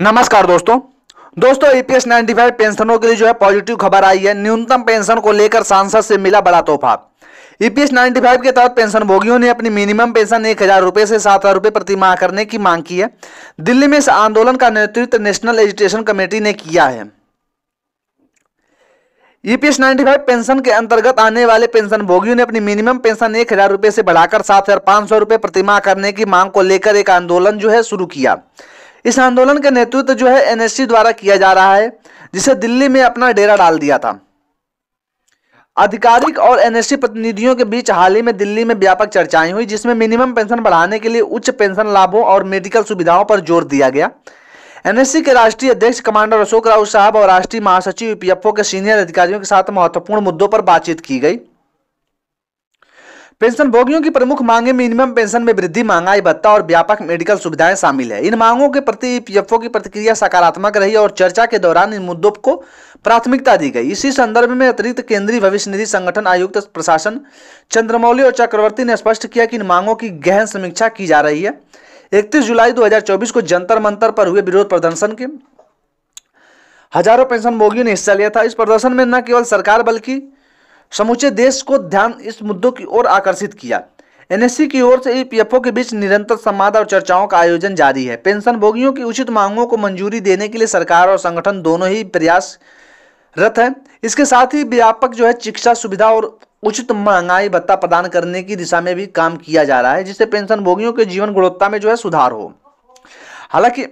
नमस्कार दोस्तों ईपीएस 95 पेंशनों के लिए जो है पॉजिटिव खबर आई है। न्यूनतम पेंशन को लेकर सांसद से मिला बड़ा तोहफा। ईपीएस 95 के तहत पेंशन भोगियों ने अपनी मिनिमम पेंशन 1000 रुपए से 7000 रुपए प्रति माह करने की मांग की है। दिल्ली में इस आंदोलन का नेतृत्व नेशनल एजुकेशन कमेटी ने किया है। ईपीएस 95 पेंशन के अंतर्गत आने वाले पेंशन भोगियों ने अपनी मिनिमम पेंशन 1000 रुपए से बढ़ाकर 7500 रुपए प्रति माह करने की मांग को लेकर एक आंदोलन जो है शुरू किया। इस आंदोलन का नेतृत्व जो है एनएससी द्वारा किया जा रहा है, जिसे दिल्ली में अपना डेरा डाल दिया था। आधिकारिक और एनएससी प्रतिनिधियों के बीच हाल ही में दिल्ली में व्यापक चर्चाएं हुई, जिसमें मिनिमम पेंशन बढ़ाने के लिए उच्च पेंशन लाभों और मेडिकल सुविधाओं पर जोर दिया गया। एनएससी के राष्ट्रीय अध्यक्ष कमांडर अशोक राउत साहब और राष्ट्रीय महासचिव ईपीएफओ के सीनियर अधिकारियों के साथ महत्वपूर्ण मुद्दों पर बातचीत की गई। पेंशन भोगियों की प्रमुख मांगे मिनिमम पेंशन में वृद्धि, महंगाई भत्ता और व्यापक मेडिकल सुविधाएं शामिल है। इन मांगों के प्रति ईपीएफओ की प्रतिक्रिया सकारात्मक रही और चर्चा के दौरान इन मुद्दों को प्राथमिकता दी गई। इसी संदर्भ में अतिरिक्त केंद्रीय भविष्य निधि संगठन आयुक्त प्रशासन चंद्रमौली और चक्रवर्ती ने स्पष्ट किया कि इन मांगों की गहन समीक्षा की जा रही है। 31 जुलाई 2024 को जंतर मंतर पर हुए विरोध प्रदर्शन के हजारों पेंशन भोगियों ने हिस्सा लिया था। इस प्रदर्शन में न केवल सरकार बल्कि समूचे देश को ध्यान इस मुद्दों की ओर आकर्षित किया। एनएससी की ओर से ईपीएफओ के बीच निरंतर संवाद और चर्चाओं का आयोजन जारी है। पेंशन भोगियों की उचित मांगों को मंजूरी देने के लिए सरकार और संगठन दोनों ही प्रयासरत है। इसके साथ ही व्यापक जो है चिकित्सा सुविधा और उचित महंगाई भत्ता प्रदान करने की दिशा में भी काम किया जा रहा है, जिससे पेंशन भोगियों के जीवन गुणवत्ता में जो है सुधार हो। हालांकि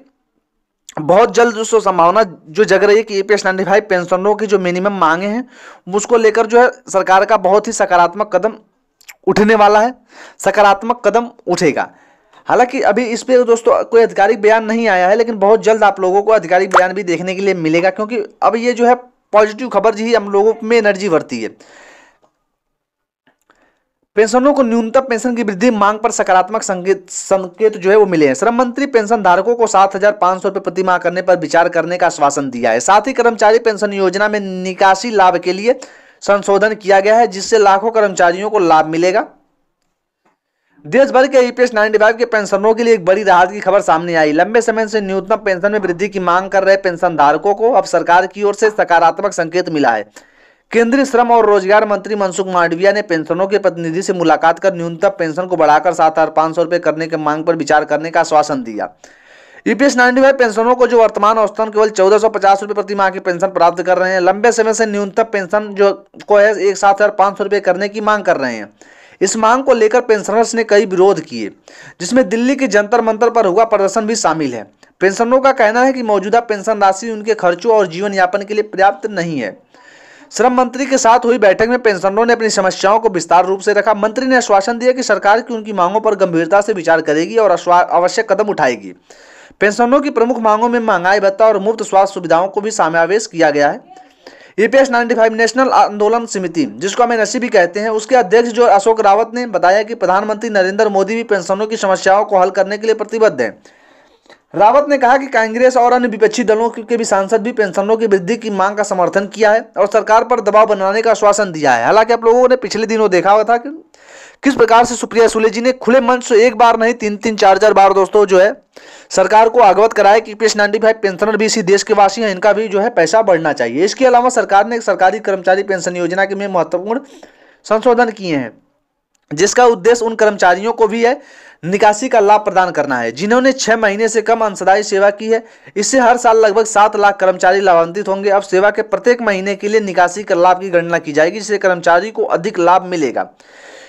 बहुत जल्द जो संभावना जो जग रही है कि ईपीएस 95 पेंशनरों की जो मिनिमम मांगे हैं उसको लेकर जो है सरकार का बहुत ही सकारात्मक कदम उठने वाला है, सकारात्मक कदम उठेगा। हालांकि अभी इस पे दोस्तों कोई आधिकारिक बयान नहीं आया है, लेकिन बहुत जल्द आप लोगों को आधिकारिक बयान भी देखने के लिए मिलेगा, क्योंकि अब ये जो है पॉजिटिव खबर ही हम लोगों में एनर्जी भरती है। पेंशनरों को न्यूनतम पेंशन की वृद्धि मांग पर सकारात्मक संकेत जो है वो मिले हैं। श्रम मंत्री पेंशन धारकों को 7500 रुपए प्रति माह करने पर विचार करने का आश्वासन दिया है। साथ ही कर्मचारी पेंशन योजना में निकासी लाभ के लिए संशोधन किया गया है, जिससे लाखों कर्मचारियों को लाभ मिलेगा। देश भर के ईपीएस 95 के पेंशनरों के लिए एक बड़ी राहत की खबर सामने आई। लंबे समय से न्यूनतम पेंशन में वृद्धि की मांग कर रहे पेंशन धारकों को अब सरकार की ओर से सकारात्मक संकेत मिला है। केंद्रीय श्रम और रोजगार मंत्री मनसुख मांडविया ने पेंशनरों के प्रतिनिधि से मुलाकात कर न्यूनतम पेंशन को बढ़ाकर 7500 रुपए करने के मांग पर विचार करने का आश्वासन दिया। ईपीएस 95 पेंशनरों को जो वर्तमान औसतन केवल 1450 रुपए प्रति माह की पेंशन प्राप्त कर रहे हैं, लंबे समय से न्यूनतम पेंशन जो को है 7500 रुपए करने की मांग कर रहे हैं। इस मांग को लेकर पेंशनर्स ने कई विरोध किए, जिसमें दिल्ली के जंतर मंतर पर हुआ प्रदर्शन भी शामिल है। पेंशनरों का कहना है कि मौजूदा पेंशन राशि उनके खर्चों और जीवन यापन के लिए पर्याप्त नहीं है। श्रम मंत्री के साथ हुई बैठक में पेंशनरों ने अपनी समस्याओं को विस्तार रूप से रखा। मंत्री ने आश्वासन दिया कि सरकार की उनकी मांगों पर गंभीरता से विचार करेगी और आवश्यक कदम उठाएगी। पेंशनरों की प्रमुख मांगों में महंगाई भत्ता और मुफ्त स्वास्थ्य सुविधाओं को भी समावेश किया गया है। ईपीएस 95 नेशनल आंदोलन समिति, जिसको हम एनएससी भी कहते हैं, उसके अध्यक्ष जो अशोक रावत ने बताया कि प्रधानमंत्री नरेंद्र मोदी भी पेंशनरों की समस्याओं को हल करने के लिए प्रतिबद्ध हैं। रावत ने कहा कि कांग्रेस और अन्य विपक्षी दलों के भी सांसद भी पेंशनों की वृद्धि की मांग का समर्थन किया है और सरकार पर दबाव बनाने का आश्वासन दिया है। हालांकि आप लोगों ने पिछले दिनों देखा हुआ था कि किस प्रकार से सुप्रिया सुले जी ने खुले मंच से एक बार नहीं 3-3, 4-4 बार दोस्तों जो है सरकार को अवगत कराया कि ईपीएस 95 पेंशनर भी इसी देश के वासी हैं, इनका भी जो है पैसा बढ़ना चाहिए। इसके अलावा सरकार ने सरकारी कर्मचारी पेंशन योजना के में महत्वपूर्ण संशोधन किए हैं, जिसका उद्देश्य उन कर्मचारियों को भी है निकासी का लाभ प्रदान करना है जिन्होंने 6 महीने से कम अंशदायी सेवा की है। इससे हर साल लगभग 7 लाख कर्मचारी लाभान्वित होंगे। अब सेवा के प्रत्येक महीने के लिए निकासी कर लाभ की गणना की जाएगी, जिससे कर्मचारी को अधिक लाभ मिलेगा।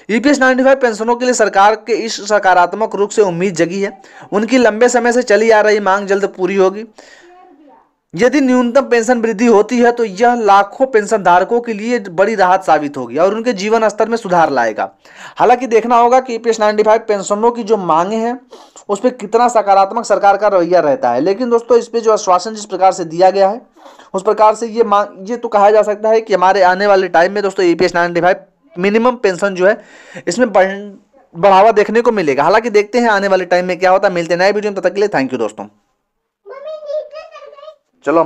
ईपीएस 95 पेंशनों के लिए सरकार के इस सकारात्मक रुख से उम्मीद जगी है। उनकी लंबे समय से चली आ रही मांग जल्द पूरी होगी। यदि न्यूनतम पेंशन वृद्धि होती है तो यह लाखों पेंशन धारकों के लिए बड़ी राहत साबित होगी और उनके जीवन स्तर में सुधार लाएगा। हालांकि देखना होगा कि ईपीएस 95 पेंशनरों की जो मांगे हैं उस पर कितना सकारात्मक सरकार का रवैया रहता है। लेकिन दोस्तों इस पे जो आश्वासन जिस प्रकार से दिया गया है उस प्रकार से ये तो कहा जा सकता है कि हमारे आने वाले टाइम में दोस्तों ईपीएस 95 मिनिमम पेंशन जो है इसमें बढ़ावा देखने को मिलेगा। हालांकि देखते हैं आने वाले टाइम में क्या होता है। मिलते हैं नए वीडियो में, तब तक के लिए थैंक यू दोस्तों।